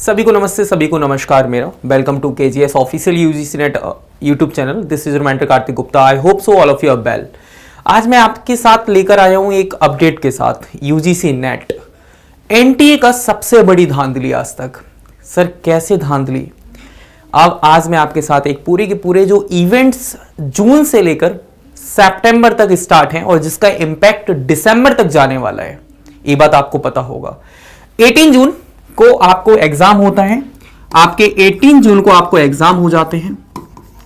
सभी को नमस्ते, सभी को नमस्कार। मेरा welcome to KGS official UGC NET YouTube channel. This is mentor Kartik Gupta. I hope so all of you are well. आज मैं आपके साथ लेकर आया हूं एक अपडेट के साथ। यूजीसी नेट एनटीए का सबसे बड़ी धांधली आज तक। सर कैसे धांधली? अब आज मैं आपके साथ एक पूरे के पूरे जो इवेंट्स जून से लेकर सितंबर तक स्टार्ट हैं और जिसका इंपैक्ट दिसंबर तक जाने वाला है, ये बात आपको पता होगा। 18 जून को आपको एग्जाम होता है, आपके 18 जून को आपको एग्जाम हो जाते हैं।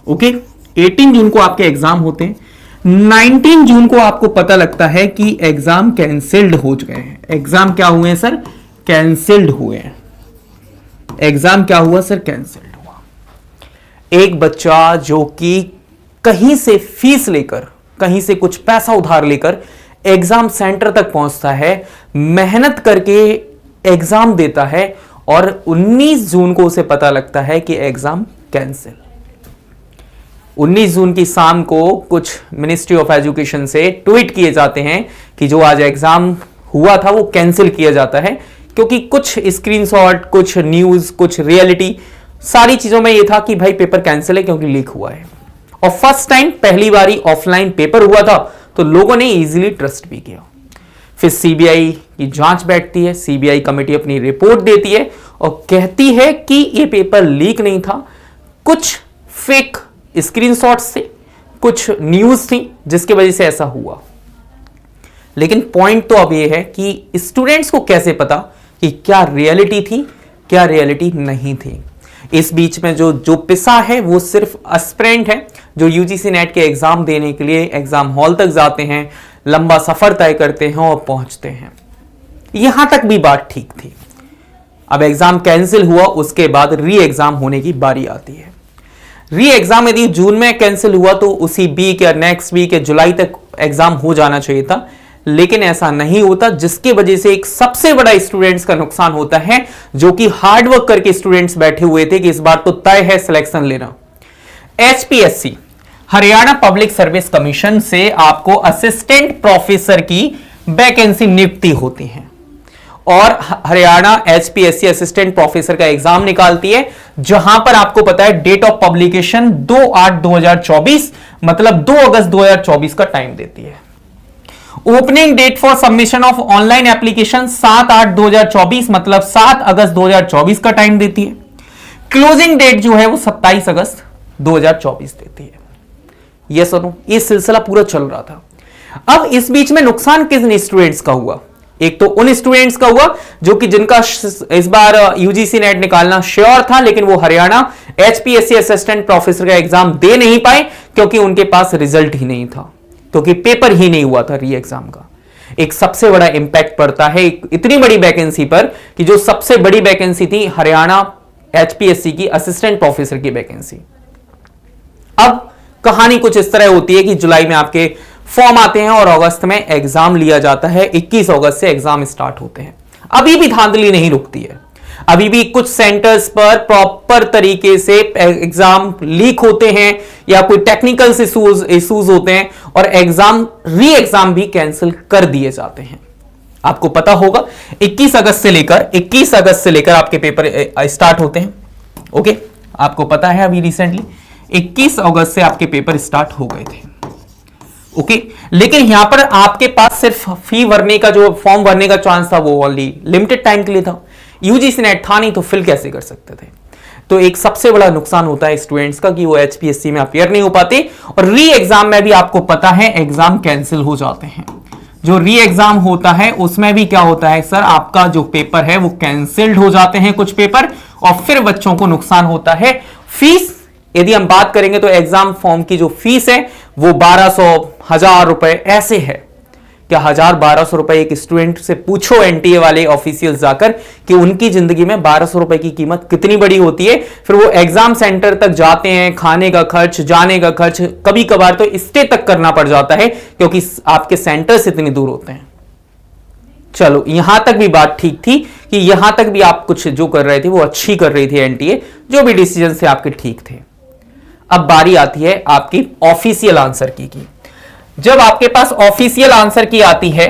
ओके, 18 जून को आपके एग्जाम होते हैं। 19 जून को आपको पता लगता है कि एग्जाम कैंसिल्ड हो गए हैं। एग्जाम क्या हुए हैं सर? कैंसिल्ड हुए हैं। एग्जाम क्या हुआ सर? कैंसिल्ड हुआ। एक बच्चा जो कि कहीं से फीस लेकर, कहीं से कुछ पैसा उधार लेकर एग्जाम सेंटर तक पहुंचता है, मेहनत करके एग्जाम देता है और 19 जून को उसे पता लगता है कि एग्जाम कैंसिल। 19 जून की शाम को कुछ मिनिस्ट्री ऑफ एजुकेशन से ट्वीट किए जाते हैं कि जो आज एग्जाम हुआ था वो कैंसिल किया जाता है, क्योंकि कुछ स्क्रीनशॉट, कुछ न्यूज, कुछ रियलिटी, सारी चीजों में ये था कि भाई पेपर कैंसिल है क्योंकि लीक हुआ है। और फर्स्ट टाइम, पहली बारी ऑफलाइन पेपर हुआ था तो लोगों ने इजीली ट्रस्ट भी किया। फिर सीबीआई की जांच बैठती है, सीबीआई कमेटी अपनी रिपोर्ट देती है और कहती है कि ये पेपर लीक नहीं था, कुछ फेक स्क्रीनशॉट्स थे, कुछ न्यूज थी जिसकी वजह से ऐसा हुआ। लेकिन पॉइंट तो अब ये है कि स्टूडेंट्स को कैसे पता कि क्या रियलिटी थी, क्या रियलिटी नहीं थी। इस बीच में जो पिसा है वो सिर्फ एस्पिरेंट है, जो यूजीसी नेट के एग्जाम देने के लिए एग्जाम हॉल तक जाते हैं, लंबा सफर तय करते हैं और पहुंचते हैं। यहां तक भी बात ठीक थी। अब एग्जाम कैंसिल हुआ, उसके बाद री एग्जाम होने की बारी आती है। री एग्जाम यदि जून में कैंसिल हुआ तो उसी वीक या नेक्स्ट वीक या जुलाई तक एग्जाम हो जाना चाहिए था, लेकिन ऐसा नहीं होता, जिसकी वजह से एक सबसे बड़ा स्टूडेंट्स का नुकसान होता है, जो कि हार्डवर्क करके स्टूडेंट्स बैठे हुए थे कि इस बार तो तय है सिलेक्शन लेना। HPSC, Haryana public service commission से आपको असिस्टेंट प्रोफेसर की वैकेंसी नियुक्ति होती है और हरियाणा एचपीएससी असिस्टेंट प्रोफेसर का एग्जाम निकालती है, जहां पर आपको पता है डेट ऑफ पब्लिकेशन 2/8/2024 मतलब 2 अगस्त 2024 का टाइम देती है। Opening date for submission of online application 7/8/2024 मतलब 7 अगस्त 2024 का टाइम देती है। क्लोजिंग डेट जो है वो 27 अगस्त 2024 देती है। ये सुनो, ये सिलसिला पूरा चल रहा था। अब इस बीच में नुकसान किन स्टूडेंट्स का हुआ? एक तो उन स्टूडेंट्स का हुआ जो कि जिनका इस बार यूजीसी नेट निकालना श्योर था, लेकिन वो हरियाणा एचपीएससी असिस्टेंट प्रोफेसर का एग्जाम दे नहीं पाए क्योंकि उनके पास रिजल्ट ही नहीं था, क्योंकि पेपर ही नहीं हुआ था री एग्जाम का। एक सबसे बड़ा इंपैक्ट पड़ता है इतनी बड़ी वैकेंसी पर कि जो सबसे बड़ी वैकेंसी थी हरियाणा एचपीएससी की असिस्टेंट प्रोफेसर की वैकेंसी। अब कहानी कुछ इस तरह होती है कि जुलाई में आपके फॉर्म आते हैं और अगस्त में एग्जाम लिया जाता है। 21 अगस्त से एग्जाम स्टार्ट होते हैं। अभी भी धांधली नहीं रुकती है, अभी भी कुछ सेंटर्स पर प्रॉपर तरीके से एग्जाम लीक होते हैं या कोई टेक्निकल इश्यूज होते हैं और एग्जाम री एग्जाम भी कैंसिल कर दिए जाते हैं। आपको पता होगा 21 अगस्त से लेकर आपके पेपर स्टार्ट होते हैं। ओके, आपको पता है अभी रिसेंटली 21 अगस्त से आपके पेपर स्टार्ट हो गए थे। ओके, लेकिन यहां पर आपके पास सिर्फ फी भरने का, जो फॉर्म भरने का चांस था, वो ओनली लिमिटेड टाइम के लिए था। यूजीसी नेट था नहीं तो फिल कैसे कर सकते थे? तो एक सबसे बड़ा नुकसान होता है स्टूडेंट्स का कि वो एचपीएससी में अपियर नहीं हो पाते और री एग्जाम में भी आपको पता है एग्जाम कैंसिल हो जाते हैं। जो री एग्जाम होता है उसमें भी क्या होता है सर, आपका जो पेपर है वो कैंसिल्ड हो जाते हैं कुछ पेपर, और फिर बच्चों को नुकसान होता है। फीस यदि हम बात करेंगे तो एग्जाम फॉर्म की जो फीस है वो 1200-1000 रुपए ऐसे है। क्या 1000-1200 रुपए एक स्टूडेंट से पूछो एनटीए वाले ऑफिशियल जाकर कि उनकी जिंदगी में 1200 रुपए की कीमत कितनी बड़ी होती है। फिर वो एग्जाम सेंटर तक जाते हैं, खाने का खर्च, जाने का खर्च, कभी कभार तो स्टे तक करना पड़ जाता है क्योंकि आपके सेंटर से इतनी दूर होते हैं। चलो, यहां तक भी बात ठीक थी कि यहां तक भी आप कुछ जो कर रहे थे वो अच्छी कर रही थी एनटीए, जो भी डिसीजन से आपके ठीक थे। अब बारी आती है आपकी ऑफिशियल आंसर की। जब आपके पास ऑफिशियल आंसर की आती है,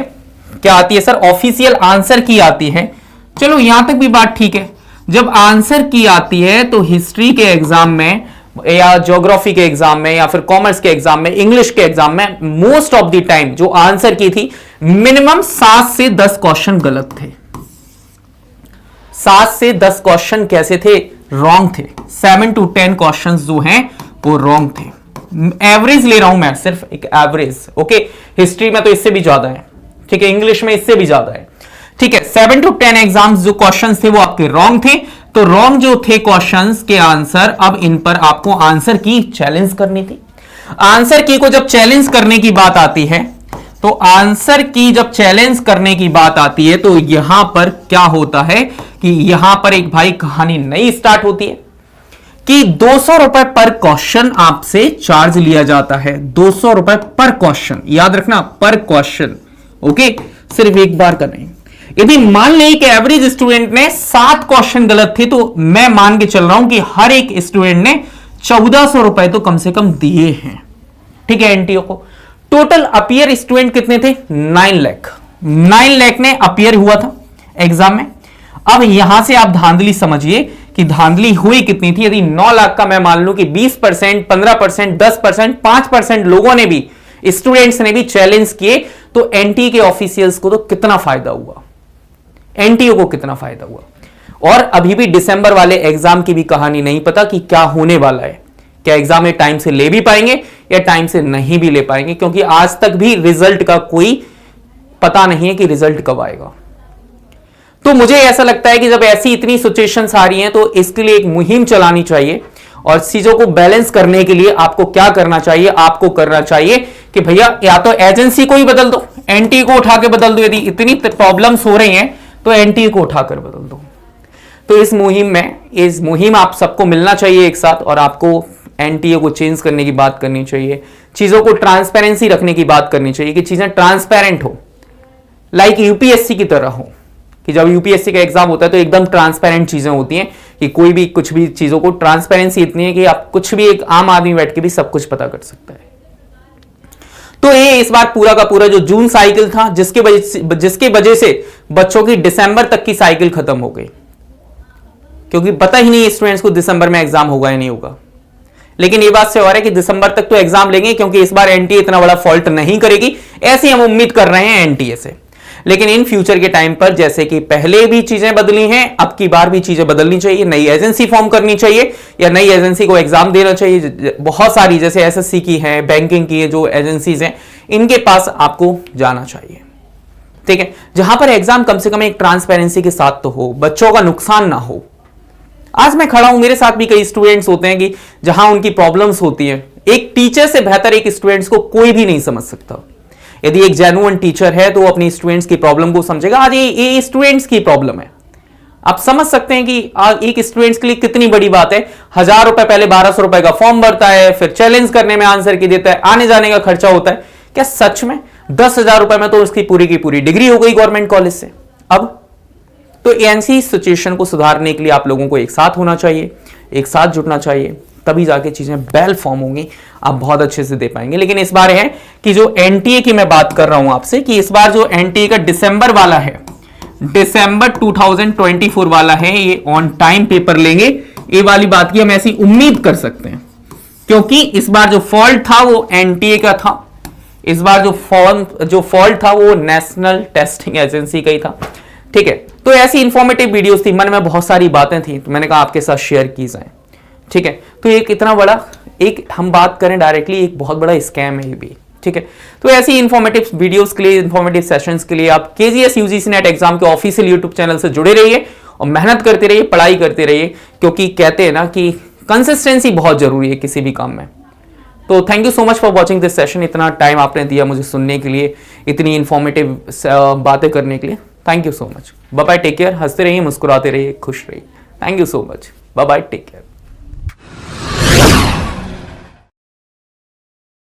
क्या आती है सर? ऑफिशियल आंसर की आती है। चलो यहां तक भी बात ठीक है। जब आंसर की आती है तो हिस्ट्री के एग्जाम में या ज्योग्राफी के एग्जाम में या फिर कॉमर्स के एग्जाम में, इंग्लिश के एग्जाम में मोस्ट ऑफ द टाइम जो आंसर की थी मिनिमम 7 से 10 क्वेश्चन गलत थे। 7 से 10 क्वेश्चन कैसे थे? रॉन्ग थे। 7 to 10 क्वेश्चन जो हैं वो रॉन्ग थे। एवरेज ले रहा हूं मैं, सिर्फ एक एवरेज। ओके, हिस्ट्री में तो इससे भी ज्यादा है, ठीक है, इंग्लिश में इससे भी ज्यादा है, ठीक है। 7 to 10 एग्जाम्स जो क्वेश्चंस थे वो आपके रॉन्ग थे। तो रॉन्ग जो थे क्वेश्चंस के आंसर, अब इन पर आपको आंसर की चैलेंज करनी थी। आंसर की को जब चैलेंज करने की बात आती है, तो आंसर की जब चैलेंज करने की बात आती है तो यहां पर क्या होता है कि यहां पर एक भाई कहानी नई स्टार्ट होती है कि 200 रुपए पर क्वेश्चन आपसे चार्ज लिया जाता है। 200 रुपए पर क्वेश्चन, याद रखना, पर क्वेश्चन। ओके, सिर्फ एक बार का नहीं। यदि मान लें कि एवरेज स्टूडेंट ने 7 क्वेश्चन गलत थे, तो मैं मान के चल रहा हूं कि हर एक स्टूडेंट ने 1400 रुपए तो कम से कम दिए हैं, ठीक है, एनटीओ को। टोटल अपीयर स्टूडेंट कितने थे? 9 लाख। 9 लाख ने अपीयर हुआ था एग्जाम में। अब यहां से आप धांधली समझिए कि धांधली हुई कितनी थी। यदि 9 लाख का मैं मान लूं कि 20%, 15%, 10%, 5% लोगों ने भी, स्टूडेंट्स ने भी चैलेंज किए, तो एनटीए के ऑफिशियल्स को तो कितना फायदा हुआ, एनटीए को कितना फायदा हुआ। और अभी भी दिसंबर वाले एग्जाम की भी कहानी नहीं पता कि क्या होने वाला है। क्या एग्जाम में टाइम से ले भी पाएंगे या टाइम से नहीं भी ले पाएंगे, क्योंकि आज तक भी रिजल्ट का कोई पता नहीं है कि रिजल्ट कब आएगा। तो मुझे ऐसा लगता है कि जब ऐसी इतनी सिचुएशंस आ रही हैं तो इसके लिए एक मुहिम चलानी चाहिए, और चीजों को बैलेंस करने के लिए आपको क्या करना चाहिए? आपको करना चाहिए कि भैया या तो एजेंसी को ही बदल दो, एनटीए को उठा के बदल दो। यदि इतनी प्रॉब्लम्स हो रही हैं तो एनटीए को उठाकर बदल दो। तो इस मुहिम आप सबको मिलना चाहिए एक साथ, और आपको एनटीए को चेंज करने की बात करनी चाहिए, चीजों को ट्रांसपेरेंसी रखने की बात करनी चाहिए कि चीजें ट्रांसपेरेंट हो, लाइक यूपीएससी की तरह हो, कि जब यूपीएससी का एग्जाम होता है तो एकदम ट्रांसपेरेंट चीजें होती हैं कि कोई भी कुछ भी चीजों को, ट्रांसपेरेंसी इतनी है कि आप कुछ भी, एक आम आदमी बैठ के भी सब कुछ पता कर सकता है। तो ये इस बार पूरा का पूरा जो जून साइकिल था, जिसके वजह से बच्चों की दिसंबर तक की साइकिल खत्म हो गई, क्योंकि पता ही नहीं स्टूडेंट्स को दिसंबर में एग्जाम होगा या नहीं होगा। लेकिन ये बात से हो रहा है कि दिसंबर तक तो एग्जाम लेंगे, क्योंकि इस बार एनटीए इतना बड़ा फॉल्ट नहीं करेगी, ऐसी हम उम्मीद कर रहे हैं एनटीए से। लेकिन इन फ्यूचर के टाइम पर, जैसे कि पहले भी चीजें बदली हैं, अब की बार भी चीजें बदलनी चाहिए, नई एजेंसी फॉर्म करनी चाहिए या नई एजेंसी को एग्जाम देना चाहिए। बहुत सारी, जैसे एसएससी की है, बैंकिंग की है, जो एजेंसीज हैं, इनके पास आपको जाना चाहिए, ठीक है, जहां पर एग्जाम कम से कम एक ट्रांसपेरेंसी के साथ तो हो, बच्चों का नुकसान ना हो। आज मैं खड़ा हूं, मेरे साथ भी कई स्टूडेंट्स होते हैं कि जहां उनकी प्रॉब्लम्स होती हैं, एक टीचर से बेहतर एक स्टूडेंट्स को कोई भी नहीं समझ सकता। यदि एक जेन्युइन टीचर है तो वो अपनी स्टूडेंट्स की प्रॉब्लम को समझेगा। आज ये स्टूडेंट्स की प्रॉब्लम है, आप समझ सकते हैं कि आज एक स्टूडेंट्स के लिए कितनी बड़ी बात है। 1000 रुपए पहले 1200 रुपए का फॉर्म भरता है, फिर चैलेंज करने में आंसर की देता है, आने जाने का खर्चा होता है। क्या सच में 10,000 रुपए में तो उसकी पूरी की पूरी डिग्री हो गई गवर्नमेंट कॉलेज से? अब तो ऐसी सिचुएशन को सुधारने के लिए आप लोगों को एक साथ होना चाहिए, एक साथ जुटना चाहिए, तभी जाके चीजें वेल फॉर्म होंगी, आप बहुत अच्छे से दे पाएंगे। लेकिन इस बार है कि जो एनटीए की मैं बात कर रहा हूं आपसे, कि इस बार जो एनटीए का दिसंबर वाला है, दिसंबर 2024 वाला है, ये ऑन टाइम पेपर लेंगे, ये वाली बात की हम ऐसी उम्मीद कर सकते हैं, क्योंकि इस बार जो फॉल्ट था वो एनटीए का था। इस बार जो फॉल्ट था वो नेशनल टेस्टिंग एजेंसी का ही था, ठीक है। तो ऐसी इंफॉर्मेटिव वीडियोस थी, मन में बहुत सारी बातें थी, तो मैंने कहा आपके साथ शेयर की जाए, ठीक है। तो एक इतना बड़ा, एक हम बात करें डायरेक्टली, एक बहुत बड़ा स्कैम है ये भी, ठीक है। तो ऐसी इंफॉर्मेटिव वीडियोस के लिए, इंफॉर्मेटिव सेशंस के लिए आप केजीएस यूजीसी नेट एग्जाम के ऑफिशियल यूट्यूब चैनल से जुड़े रहिए और मेहनत करते रहिए, पढ़ाई करते रहिए, क्योंकि कहते हैं ना कि कंसिस्टेंसी बहुत जरूरी है किसी भी काम में। तो thank you so much for watching this session. इतना टाइम आपने दिया मुझे सुनने के लिए, इतनी इंफॉर्मेटिव बातें करने के लिए, thank you so much. Bye bye, take care, हंसते रहिए, मुस्कुराते रहिए, खुश रहिए। Thank you so much, bye bye, take care.